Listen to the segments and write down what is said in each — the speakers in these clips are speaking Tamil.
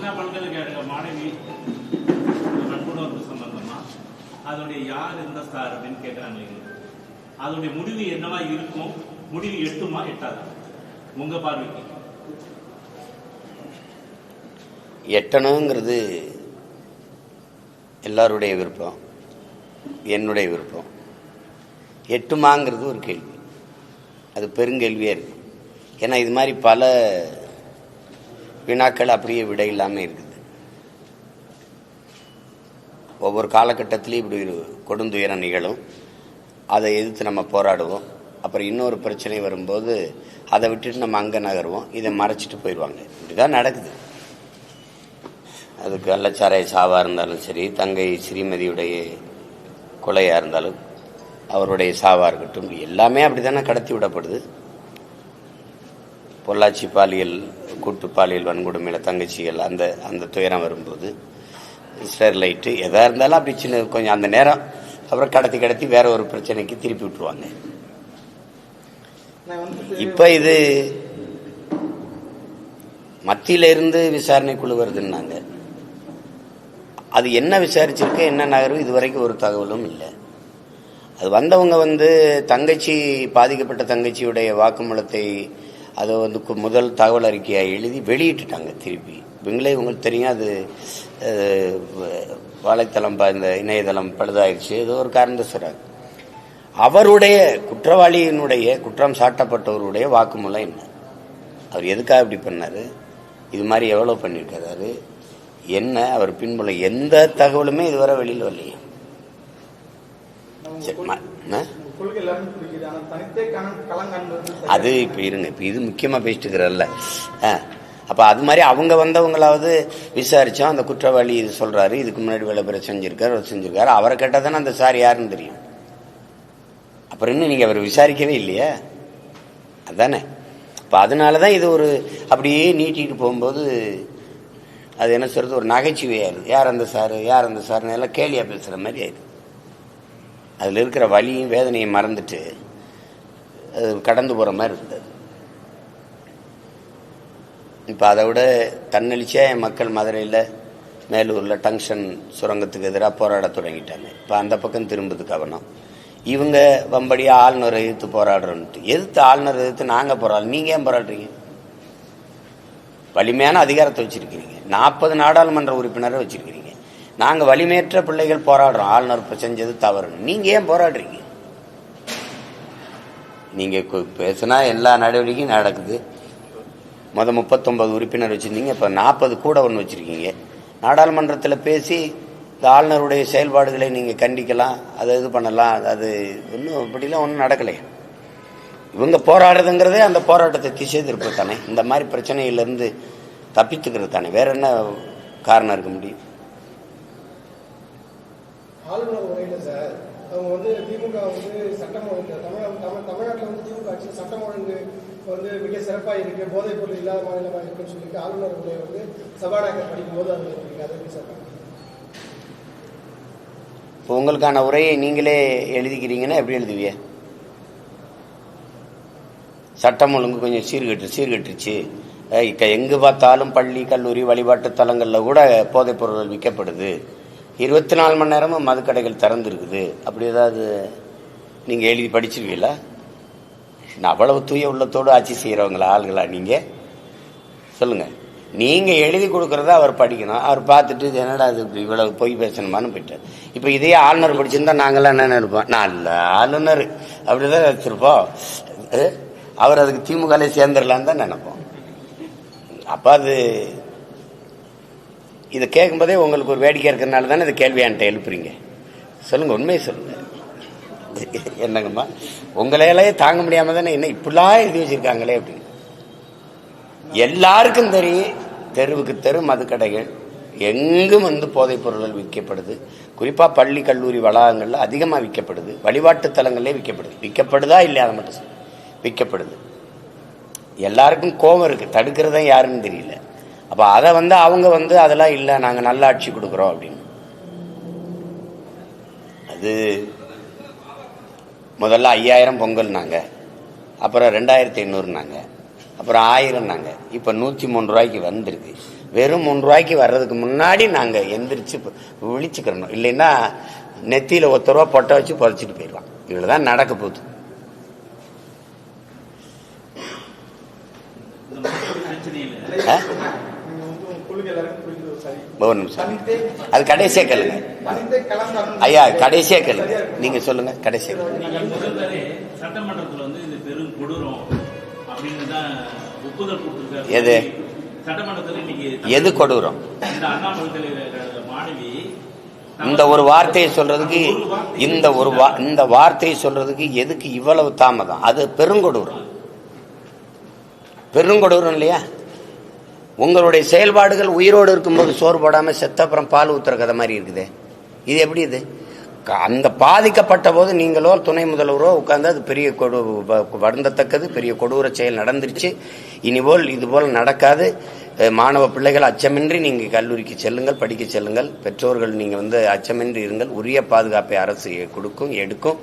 அண்ணா பல்கலைக்கழக மாணவி நட்புணர்வு சம்பந்தமா அதோடைய யார் எந்த ஸ்டார் அப்படின்னு கேட்கறாங்க. அதோடைய முடிவு என்னவா இருக்கும்? முடிவு எட்டுமா எட்டாதா உங்க பார்வைக்கு? எட்டணுங்கிறது எல்லாருடைய விருப்பம், என்னுடைய விருப்பம். எட்டுமாங்கிறது ஒரு கேள்வி, அது பெருங்கேள்வியாக இருக்கு. ஏன்னா இது மாதிரி பல வினாக்கள் அப்படியே விடை இல்லாமல் இருக்குது. ஒவ்வொரு காலகட்டத்திலையும் இப்படி ஒரு கொடுந்துயரம் நிகழும், அதை எதிர்த்து நம்ம போராடுவோம். அப்புறம் இன்னொரு பிரச்சனை வரும்போது அதை விட்டுட்டு நம்ம அங்கே நகருவோம், இதை மறைச்சிட்டு போயிடுவாங்க. இப்படிதான் நடக்குது. அது கள்ளச்சாராய சாவாக இருந்தாலும் சரி, தங்கை ஸ்ரீமதியுடைய கொலையாக இருந்தாலும், அவருடைய சாவாக இருக்கட்டும், எல்லாமே அப்படி தானே கடத்தி விடப்படுது. பொள்ளாச்சி பாலியல் கூட்டு பாலியல் வன்கொடுமையில் தங்கச்சிகள் அந்த துயரம் வரும்போது, ஸ்டெர்லைட்டு எதாக இருந்தாலும் அப்படி சின்ன கொஞ்சம் அந்த நேரம் அப்புறம் கடத்தி வேற ஒரு பிரச்சனைக்கு திருப்பி விட்டுருவாங்க. இப்போ இது மத்தியில இருந்து விசாரணை குழு வருதுன்னாங்க. அது என்ன விசாரிச்சிருக்க, என்ன நகரும் இதுவரைக்கும் ஒரு தகவலும் இல்லை. அது வந்தவங்க தங்கச்சி, பாதிக்கப்பட்ட தங்கச்சியுடைய வாக்குமூலத்தை அதை முதல் தகவல் அறிக்கையாக எழுதி வெளியிட்டுட்டாங்க. திருப்பி உங்களுக்கு தெரியும், அது வலைத்தளம், இந்த இணையதளம் பழுதாயிடுச்சு, ஏதோ ஒரு காரணத்தை சொல்றாங்க. அவருடைய குற்றவாளியினுடைய, குற்றம் சாட்டப்பட்டவருடைய வாக்குமூலம் என்ன, அவர் எதுக்காக இப்படி பண்ணாரு, இது மாதிரி எவ்வளோ பண்ணியிருக்காரு, என்ன அவர் பின்புல எந்த தகவலுமே இதுவரை வெளியில் வரலையே. அது இப்ப இருங்க, இப்ப இது முக்கியமா பேசிட்டு இருக்கிறல்ல. அப்ப அது மாதிரி அவங்க வந்தவங்களாவது விசாரிச்சோம், அந்த குற்றவாளி இது சொல்றாரு, இதுக்கு முன்னாடி வேலை பேரை செஞ்சிருக்காரு, அவரை கேட்டா தானே அந்த சார் யாருன்னு தெரியும். அப்புறம் இன்னும் நீங்க அவர் விசாரிக்கவே இல்லையா, அதானே. இப்ப அதனாலதான் இது ஒரு அப்படியே நீட்டிட்டு போகும்போது அது என்ன சொல்றது, ஒரு நகைச்சுவையாயிருது. யார் அந்த சார் எல்லாம் கேலியா பேசுற மாதிரி ஆயிடுது. அதுல இருக்கிற வலியும் வேதனையும் மறந்துட்டு அது கடந்து போற மாதிரி இருந்தது. இப்ப அதை விட தன்னெழுச்சியா மக்கள் மதுரையில், மேலூரில் டங்ஷன் சுரங்கத்துக்கு எதிராக போராட தொடங்கிட்டாங்க. இப்போ அந்த பக்கம் திரும்புது கவனம். இவங்க வம்படியா ஆளுநரை எதிர்த்து போராடுறோன்ட்டு, எதிர்த்து ஆளுநரை எதிர்த்து நாங்கள் போராடுறோம், நீங்கள் ஏன் போராடுறீங்க? வலிமையான அதிகாரத்தை வச்சிருக்கிறீங்க, 40 நாடாளுமன்ற உறுப்பினரை வச்சிருக்கிறீங்க. நாங்கள் வலிமையற்ற பிள்ளைகள் போராடுறோம், ஆளுநர் செஞ்சது தவறுன்னு. நீங்கள் ஏன் போராடுறீங்க? நீங்கள் பேசுனா எல்லா நடவடிக்கையும் நடக்குது. 39 உறுப்பினர் வச்சுருந்தீங்க, இப்போ 40 கூட ஒன்று வச்சுருக்கீங்க. நாடாளுமன்றத்தில் பேசி இந்த ஆளுநருடைய செயல்பாடுகளை நீங்கள் கண்டிக்கலாம், அதை இது பண்ணலாம். அது இன்னும் இப்படிலாம் ஒன்றும் நடக்கலை. இவங்க போராடுறதுங்கிறதே அந்த போராட்டத்தை திசை திருப்ப தானே, இந்த மாதிரி பிரச்சனையிலேருந்து தப்பித்துக்கிறது தானே, வேற என்ன காரணம் இருக்க முடியும்? ஆளுநர் உரையில் சார், அவங்க திமுக சட்டம் ஒழுங்கு தமிழ்நாட்டில் திமுக ஆட்சி சட்டம் ஒழுங்கு மிக சிறப்பாக இருக்கு, போதைப் பொருள் இல்லாத மாநிலமாக இருக்குன்னு சொல்லிட்டு ஆளுநர் உரை சபாநாயகர் படிக்கும்போது அது இருக்கு. அதை எப்படி சார்? இப்போ உங்களுக்கான உரையை நீங்களே எழுதிக்கிறீங்கன்னா எப்படி எழுதுவிய? சட்டம் ஒழுங்கு கொஞ்சம் சீர்கட்டுருச்சு, எங்கு பார்த்தாலும் பள்ளி, கல்லூரி, வழிபாட்டு தலங்களில் கூட போதைப் பொருட்கள் விற்கப்படுது, 24 மணி நேரமும் மதுக்கடைகள் திறந்துருக்குது, அப்படி ஏதாவது நீங்கள் எழுதி படிச்சிருவீங்களா? அவ்வளவு தூய உள்ளத்தோடு ஆட்சி செய்கிறவங்களா ஆளுங்களா நீங்கள்? சொல்லுங்கள். நீங்கள் எழுதி கொடுக்குறத அவர் படிக்கணும், அவர் பார்த்துட்டு இது என்னடா இது இவ்வளவு பொய் பேசணுமான்னு போயிட்டார். இப்போ இதே ஆளுநர் படிச்சிருந்தா நாங்களாம் என்ன நினைப்போம், நல்ல ஆளுநர் அப்படிதான் வச்சிருப்போம், அவர் அதுக்கு திமுகலே சேர்ந்துடலான்னு தான் நினைப்போம். அப்போ அது இதை கேட்கும்போதே உங்களுக்கு ஒரு வேடிக்கை இருக்கிறதுனால தானே இந்த கேள்வியான்ட்ட எழுப்புறீங்க. சொல்லுங்க, உண்மையை சொல்லுங்க. என்னங்கம்மா, உங்களையே தாங்க முடியாம தானே என்ன இப்படிலாம் எழுதி வச்சிருக்காங்களே அப்படின்னு. எல்லாருக்கும் தெரியும், தெருவுக்கு தெரு மதுக்கடைகள் எங்கும் போதைப் பொருட்கள் விற்கப்படுது. குறிப்பா பள்ளி, கல்லூரி வளாகங்கள்ல அதிகமா விற்கப்படுது, வழிபாட்டு தலங்களே விற்கப்படுதா இல்லையா, அதை மட்டும் விற்கப்படுது. எல்லாருக்கும் கோபம் இருக்கு, தடுக்கிறதா யாருன்னு தெரியல. அப்ப அதை அவங்க அதெல்லாம் இல்லை, நாங்க நல்ல ஆட்சி கொடுக்குறோம் அப்படின்னு. அது முதல்ல 5000 பொங்கல்னாங்க, அப்புறம் 2500 அப்புறம் 1000 இப்போ 103 ரூபாய்க்கு வந்திருக்கு. வெறும் 3 ரூபாய்க்கு வர்றதுக்கு முன்னாடி நாங்கள் எந்திரிச்சு விழிச்சுக்கிறணும். இல்லைன்னா நெத்தியில் 1 ரூபா பொட்டை வச்சு புதைச்சிட்டு போயிடுவான். இவ்வளோதான் நடக்க போகுது. ஒரு நிமிஷம், அது கடைசியா கேளுங்க ஐயா, கடைசியா கேளுங்க. நீங்க சொல்லுங்க, கடைசியா சட்டமன்றத்தில் இந்த பெரும் கொடூரம் அப்படின்னு தான் ஒப்புதல் கொடுத்திருக்காரு. எது சட்டமன்றத்தில் இன்னைக்கு எது கொடூரம்? இந்த அண்ணாமலை மாணவி இந்த ஒரு வார்த்தையை சொல்றதுக்கு இந்த வார்த்தையை சொல்றதுக்கு எதுக்கு இவ்வளவு தாமதம்? அது பெருங்கொடூரம். பெருங்கொடூரம் இல்லையா? உங்களுடைய செயல்பாடுகள் உயிரோடு இருக்கும்போது சோறு போடாம செத்தப்புறம் பால் ஊத்துற கதை மாதிரி இருக்குது. இது எப்படி? இது அந்த பாதிக்கப்பட்ட போது நீங்களோ துணை முதல்வரோ உட்கார்ந்து அது பெரிய வருந்தத்தக்கது, பெரிய கொடூர செயல் நடந்துருச்சு, இனிபோல் இதுபோல் நடக்காது, மாணவ பிள்ளைகள் அச்சமின்றி நீங்கள் கல்லூரிக்கு செல்லுங்கள், படிக்க செல்லுங்கள், பெற்றோர்கள் நீங்கள் அச்சமின்றி இருங்கள், உரிய பாதுகாப்பை அரசு கொடுக்கும், எடுக்கும்,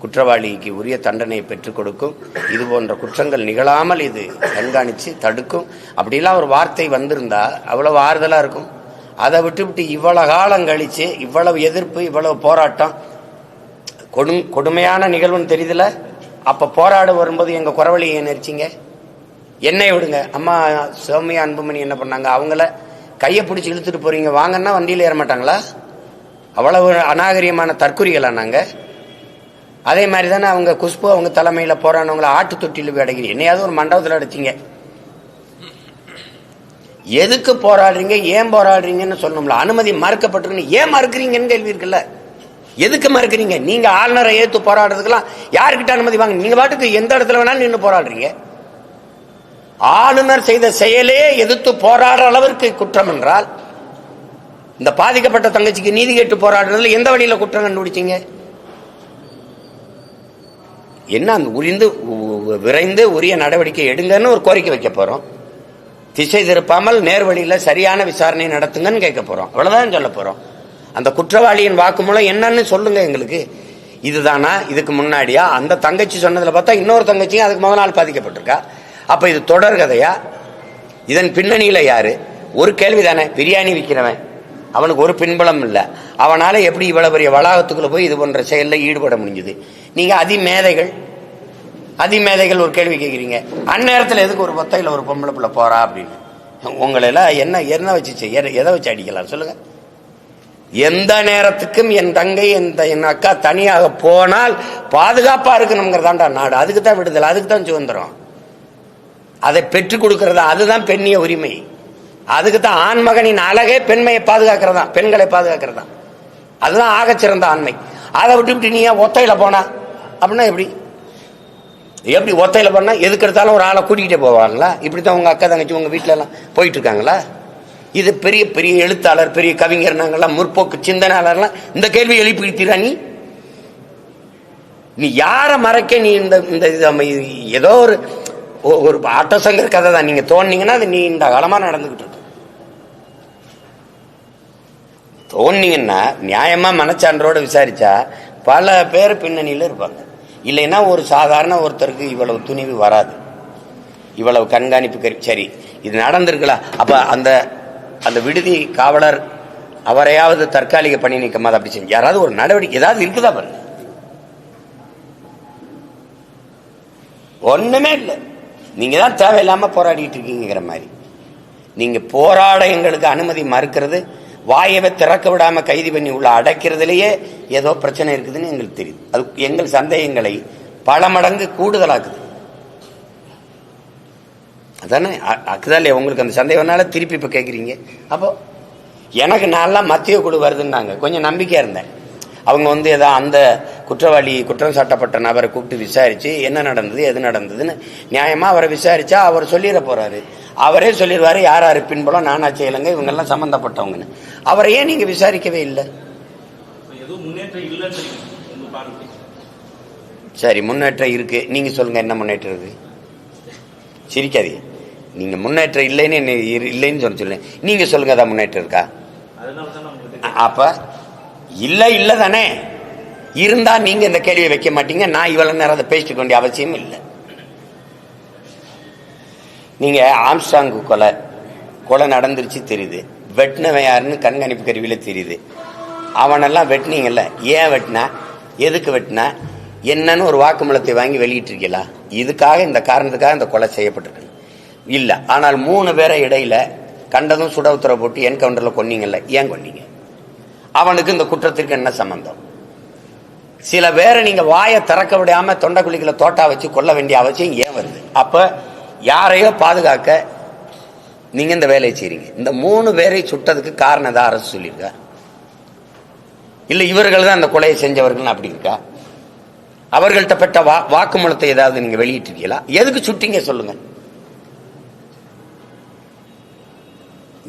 குற்றவாளிக்கு உரிய தண்டனையை பெற்றுக் கொடுக்கும், இது போன்ற குற்றங்கள் நிகழாமல் இது கண்காணித்து தடுக்கும். அப்படிலாம் ஒரு வார்த்தை வந்திருந்தா அவ்வளவு ஆறுதலா இருக்கும். அதை விட்டு இவ்வளவு காலம் கழிச்சு இவ்வளவு எதிர்ப்பு, இவ்வளவு போராட்டம், கொடுமையான நிகழ்வுன்னு தெரியுதுல. அப்ப போராட வரும்போது எங்க குறவழியை நெரிச்சிங்க, என்னை விடுங்க. அம்மா சௌமியா அன்புமணி என்ன பண்ணாங்க? அவங்கள கையை பிடிச்சி இழுத்துட்டு போறீங்க வாங்கன்னா வண்டியில் ஏற மாட்டாங்களா? அவ்வளவு அநாகரியமான தற்குறிகளா நாங்க? அதே மாதிரி தானே அவங்க குஷ்பு அவங்க தலைமையில போரானவங்களை ஆட்டு தொட்டியில் போய் அடைக்கிறீங்க. என்னையாவது ஒரு மண்டபத்தில் அடைச்சிங்க. எதுக்கு போராடுறீங்க, ஏன் போராடுறீங்கன்னு சொல்லணும்ல. அனுமதி மறுக்கப்பட்டிருக்கு, ஏன் மறுக்கிறீங்கன்னு கேள்வி இருக்குல்ல. எதுக்கு மறுக்கிறீங்க? நீங்க ஆளுநரை ஏத்து போராடுறதுக்கெல்லாம் யாருக்கிட்ட அனுமதி வாங்க? நீங்க பாட்டுக்கு எந்த இடத்துல வேணாலும் நின்று போராடுறீங்க. ஆளுநர் செய்த செயலே எதிர்த்து போராடுற அளவிற்கு குற்றம் என்றால், இந்த பாதிக்கப்பட்ட தங்கச்சிக்கு நீதி கேட்டு போராடுறதுல எந்த வழியில குற்றம் கண்டுபிடிச்சீங்க? என்ன விரைந்து உரிய நடவடிக்கை எடுங்கன்னு ஒரு கோரிக்கை வைக்க போறோம். திசை திருப்பாமல் நேர்வழியில சரியான விசாரணை நடத்துங்கன்னு கேட்க போறோம். அவ்வளவுதான் சொல்ல போறோம். அந்த குற்றவாளியின் வாக்குமூலம் என்னன்னு சொல்லுங்க எங்களுக்கு. இதுதானா? இதுக்கு முன்னாடியா? அந்த தங்கச்சி சொன்னதுல பார்த்தா இன்னொரு தங்கச்சியும் அதுக்கு முதல் நாள் பாதிக்கப்பட்டிருக்கா. அப்ப இது தொடர் கதையா? இதன் பின்னணியில யாரு? ஒரு கேள்விதானே. பிரியாணி விற்கிறவன், அவனுக்கு ஒரு பின்புலம் இல்லை, அவனால எப்படி இவ்வளவு பெரிய வளாகத்துக்குள்ள போய் இது போன்ற செயலில் ஈடுபட முடிஞ்சது? நீங்க அதிமேதைகள் ஒரு கேள்வி கேட்கிறீங்க. அந்நேரத்தில் எதுக்கு ஒரு பொத்தையில ஒரு பொம்பளை பிள்ளை போறா அப்படின்னு உங்களை எல்லாம் என்ன வச்சு எதை வச்சு அடிக்கலாம் சொல்லுங்க? எந்த நேரத்துக்கும் என் தங்கை என் அக்கா தனியாக போனால் பாதுகாப்பா இருக்கணுங்கிறதாண்டா நாடு. அதுக்கு தான் விடுதலை, அதுக்கு தான் சுதந்திரம். அதை பெற்றுக் கொடுக்கறதா, அதுதான் பெண்ணிய உரிமை. அதுக்கு தான் ஆண்மகனின் அழகே பெண்மையை பாதுகாக்கிறதா, பெண்களை பாதுகாக்கிறதா. அதுதான் ஆகச்சிறந்த ஆண்மை. அதை விட்டு நீ ஒத்தையில போனா அப்படின்னா எப்படி ஒத்தையில போனா எதுக்கு எடுத்தாலும் ஒரு ஆளை கூட்டிகிட்டே போவாங்களா? இப்படித்தான் உங்க அக்கா தங்கச்சி உங்க வீட்டுல எல்லாம் போயிட்டு இருக்காங்களா? இது பெரிய பெரிய எழுத்தாளர், பெரிய கவிஞர், நாங்கெல்லாம் முற்போக்கு சிந்தனையாளர்லாம் இந்த கேள்வி எழுப்பிக்கிறா. நீ யார மறைக்க? நீ இந்த ஏதோ ஒரு ஆட்டோசங்கர் கதை தான். நீங்க தோன்னீங்கன்னா அது நீண்ட காலமா நடந்துகிட்டு இருக்கு. தோன்னீங்கன்னா நியாயமா மனச்சான்றோட விசாரிச்சா பல பேர் பின்னணியில இருப்பாங்க. இல்லைன்னா ஒரு சாதாரண ஒருத்தருக்கு இவ்வளவு துணிவு வராது, இவ்வளவு கண்காணிப்பு. சரி, இது நடந்திருக்கலாம். அப்ப அந்த விடுதி காவலர் அவரையாவது தற்காலிக பணி நீக்கமாத அப்படி செஞ்சு யாராவது ஒரு நடவடிக்கை ஏதாவது இருக்குதா பாருங்க. ஒண்ணுமே இல்லை. நீங்க தான் தேவையில்லாம போராடிட்டு இருக்கீங்கிற மாதிரி. நீங்க போராட எங்களுக்கு அனுமதி மறுக்கிறது, வாயவை திறக்க விடாம கைது பண்ணி உள்ள அடைக்கிறதுலயே ஏதோ பிரச்சனை இருக்குதுன்னு எங்களுக்கு தெரியுது. அது எங்கள் சந்தேகங்களை பல மடங்கு கூடுதலாக்குது. அதானே ஆக்குதா இல்லையா? உங்களுக்கு அந்த சந்தேகம்னால திருப்பி இப்ப கேட்குறீங்க. அப்போ எனக்கு நான்லாம் மத்திய குழு வருதுன்னாங்க, கொஞ்சம் நம்பிக்கையா இருந்தேன். அவங்க ஏதோ அந்த குற்றம் சாட்டப்பட்ட நபரை கூப்பிட்டு விசாரிச்சு என்ன நடந்தது எது நடந்ததுன்னு நியாயமா அவரை விசாரிச்சா அவர் சொல்லிட போறாரு. அவரே சொல்லிடுவாரு யார் யாரு பின்புலம், நானா செய்யலங்க, இவங்க எல்லாம் சம்பந்தப்பட்டவங்கன்னு. அவரை ஏன் நீங்க விசாரிக்கவே இல்லை? சரி, முன்னேற்றம் இருக்கு. நீங்க சொல்லுங்க, என்ன முன்னேற்றம் இருக்கு? சிரிக்காதீங்க. நீங்க முன்னேற்றம் இல்லைன்னு சொல்லுங்க. நீங்க சொல்லுங்க, அதான் முன்னேற்றம் இருக்கா? அப்ப இல்ல தானே. இருந்தா நீங்க இந்த கேள்வியை வைக்க மாட்டீங்க. நான் இவ்வளவு நேரம் அதை பேசிக்க வேண்டிய அவசியம் இல்லை. நீங்க ஆம்ஸ்டாங் கொலை கொலை நடந்துருச்சு தெரியுது, வெட்டினவன் யாருன்னு கண்காணிப்பு கருவியில தெரியுது. அவனெல்லாம் வெட்டினீங்கல்ல, ஏன் வெட்டின, எதுக்கு வெட்டின, என்னன்னு ஒரு வாக்குமூலத்தை வாங்கி வெளியிட்டிருக்கீங்களா? இதுக்காக, இந்த காரணத்துக்காக இந்த கொலை செய்யப்பட்டிருக்கு இல்ல. ஆனால் 3 பேரை இடையில கண்டதும் சுட உத்தரவு போட்டு என்கவுண்டர்ல கொன்னீங்கல்ல, ஏன் கொன்னீங்க? அவனுக்கு இந்த குற்றத்திற்கு என்ன சம்பந்தம்? சில பேரை நீங்க வாயை திறக்க விடாம தொண்டைக்குழிக்குள்ள தோட்டா வச்சு கொல்ல வேண்டிய அவசியம் ஏன் வருது? அப்ப யாரையோ பாதுகாக்க நீங்க இந்த வேலையை செய்றீங்க. இந்த 3 பேரை சுட்டதுக்கு காரணம் தான் அரசு சொல்லியிருக்கா? இல்ல இவர்கள் தான் அந்த கொலையை செஞ்சவர்கள் அப்படி இருக்கா? அவர்கள்ட்ட பெற்ற வாக்குமூலத்தை ஏதாவது நீங்க வெளியிட்டிருக்கீங்களா? எதுக்கு சுட்டீங்க சொல்லுங்க.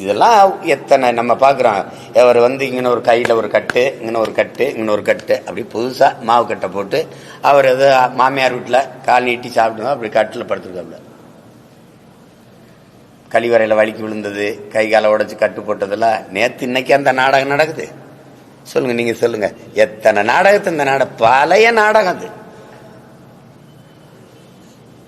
இதெல்லாம் எத்தனை நம்ம பார்க்குறோம். அவர் இங்கே ஒரு கையில் ஒரு கட்டு, இங்கே ஒரு கட்டு, இங்கே ஒரு கட்டு, அப்படி புதுசாக மாவு கட்டை போட்டு அவர் எது மாமியார் வீட்டில் கால் நீட்டி சாப்பிடுவோம், அப்படி கட்டில் படுத்துருக்காப்புல. கழிவறையில் வலிக்கு விழுந்தது, கை காலை உடைச்சு கட்டு போட்டதெல்லாம் நேற்று இன்னைக்கு அந்த நாடகம் நடக்குது. சொல்லுங்க, நீங்க சொல்லுங்க, எத்தனை நாடகத்தை இந்த பழைய நாடகம் அது.